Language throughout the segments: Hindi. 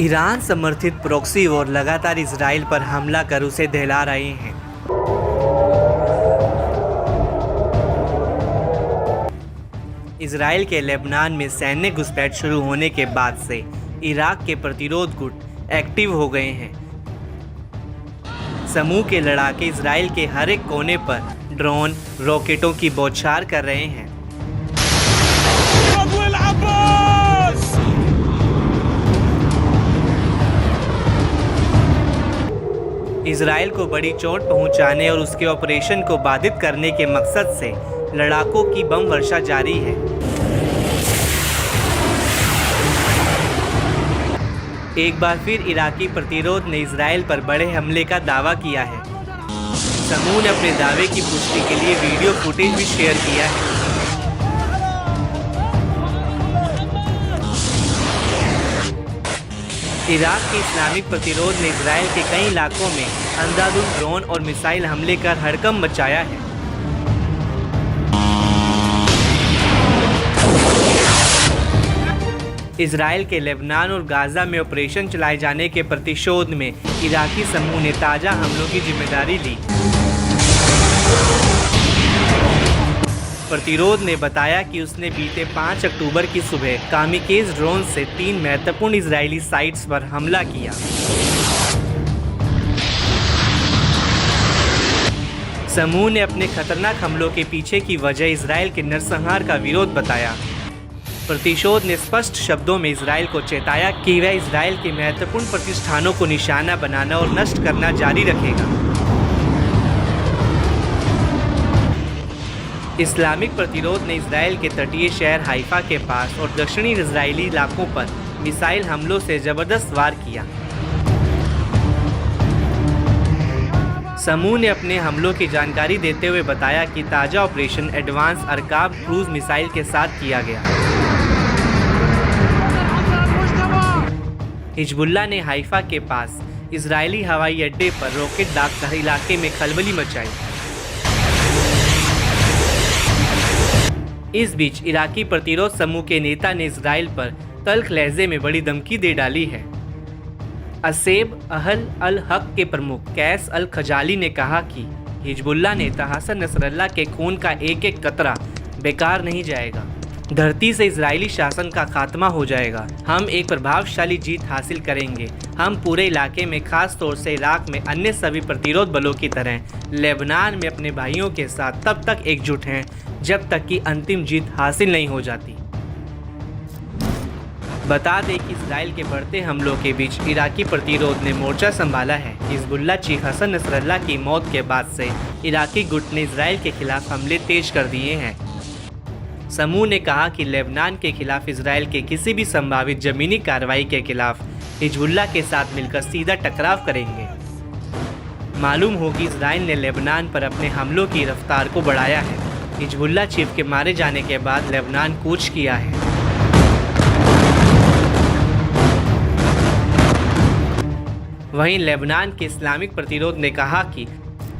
ईरान समर्थित प्रॉक्सी वॉर लगातार इजराइल पर हमला कर उसे दहला रहे हैं। इजराइल के लेबनान में सैन्य घुसपैठ शुरू होने के बाद से इराक के प्रतिरोध गुट एक्टिव हो गए हैं। समूह के लड़ाके इजराइल के हर एक कोने पर ड्रोन, रॉकेटों की बौछार कर रहे हैं। इजराइल को बड़ी चोट पहुंचाने और उसके ऑपरेशन को बाधित करने के मकसद से लड़ाकों की बम वर्षा जारी है। एक बार फिर इराकी प्रतिरोध ने इजराइल पर बड़े हमले का दावा किया है। समूह ने अपने दावे की पुष्टि के लिए वीडियो फुटेज भी शेयर किया है। इराक के इस्लामिक प्रतिरोध ने इजराइल के कई इलाकों में अंधाधुंध ड्रोन और मिसाइल हमले कर हड़कंप मचाया है। इजराइल के लेबनान और गाजा में ऑपरेशन चलाए जाने के प्रतिशोध में इराकी समूह ने ताज़ा हमलों की जिम्मेदारी ली। प्रतिरोध ने बताया कि उसने बीते 5 अक्टूबर की सुबह कामिकेज ड्रोन से 3 महत्वपूर्ण इजरायली साइट्स पर हमला किया। समूह ने अपने खतरनाक हमलों के पीछे की वजह इजराइल के नरसंहार का विरोध बताया। प्रतिशोध ने स्पष्ट शब्दों में इजराइल को चेताया कि वह इजराइल के महत्वपूर्ण प्रतिष्ठानों को निशाना बनाना और नष्ट करना जारी रखेगा। इस्लामिक प्रतिरोध ने इजराइल के तटीय शहर हाइफा के पास और दक्षिणी इजरायली इलाकों पर मिसाइल हमलों से जबरदस्त वार किया। समूह ने अपने हमलों की जानकारी देते हुए बताया कि ताज़ा ऑपरेशन एडवांस अरकाब क्रूज मिसाइल के साथ किया गया। हिजबुल्लाह ने हाइफा के पास इजरायली हवाई अड्डे पर रॉकेट दागकर इलाके में खलबली मचाई। इस बीच इराकी प्रतिरोध समूह के नेता ने इजराइल पर तल्ख लहजे में बड़ी धमकी दे डाली है। असेब अहल अल हक के प्रमुख कैस अल खजाली ने कहा कि हिजबुल्लाह नेता हसन नसरल्लाह के खून का एक एक कतरा बेकार नहीं जाएगा। धरती से इजरायली शासन का खात्मा हो जाएगा। हम एक प्रभावशाली जीत हासिल करेंगे। हम पूरे इलाके में, खास तौर से इराक में अन्य सभी प्रतिरोध बलों की तरह लेबनान में अपने भाइयों के साथ तब तक एकजुट हैं जब तक कि अंतिम जीत हासिल नहीं हो जाती। बता दें कि इजराइल के बढ़ते हमलों के बीच इराकी प्रतिरोध ने मोर्चा संभाला है। हिजबुल्लाह चीफ हसन नसरल्लाह की मौत के बाद से इराकी गुट ने इजराइल के खिलाफ हमले तेज कर दिए हैं। समूह ने कहा कि लेबनान के खिलाफ इजराइल के किसी भी संभावित जमीनी कार्रवाई के खिलाफ हिजबुल्लाह के साथ मिलकर सीधा टकराव करेंगे। मालूम हो कि इजराइल ने लेबनान पर अपने हमलों की रफ्तार को बढ़ाया है। हिजबुल्लाह चीफ के मारे जाने के बाद लेबनान कूच किया है। वहीं लेबनान के इस्लामिक प्रतिरोध ने कहा कि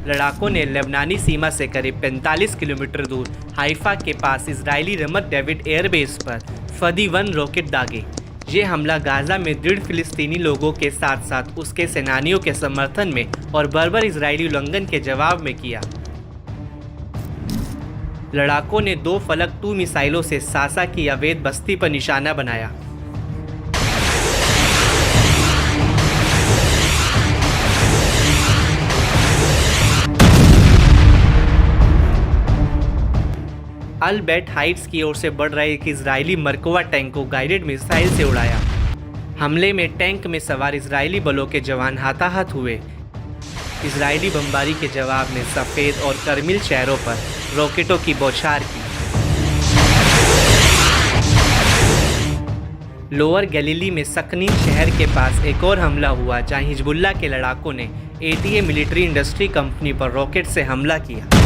लड़ाकों ने लेबनानी सीमा से करीब 45 किलोमीटर दूर हाइफा के पास इजरायली रमत डेविड एयरबेस पर फदी-1 रॉकेट दागे। ये हमला गाजा में दृढ़ फिलिस्तीनी लोगों के साथ साथ उसके सेनानियों के समर्थन में और बर्बर इजरायली उल्लंघन के जवाब में किया। लड़ाकों ने 2 फलक 2 मिसाइलों से सासा की अवैध बस्ती पर निशाना बनाया। अल बैट हाइट्स की ओर से बढ़ रहे एक इजरायली मरकवा टैंक को गाइडेड मिसाइल से उड़ाया। हमले में टैंक में सवार इजरायली बलों के जवान हताहत हुए। इजरायली बमबारी के जवाब में सफ़ेद और करमिल शहरों पर रॉकेटों की बौछार की। लोअर गलीली में सकनीन शहर के पास एक और हमला हुआ, जहां हिजबुल्लाह के लड़ाकों ने एटीए मिलिट्री इंडस्ट्री कंपनी पर रॉकेट से हमला किया।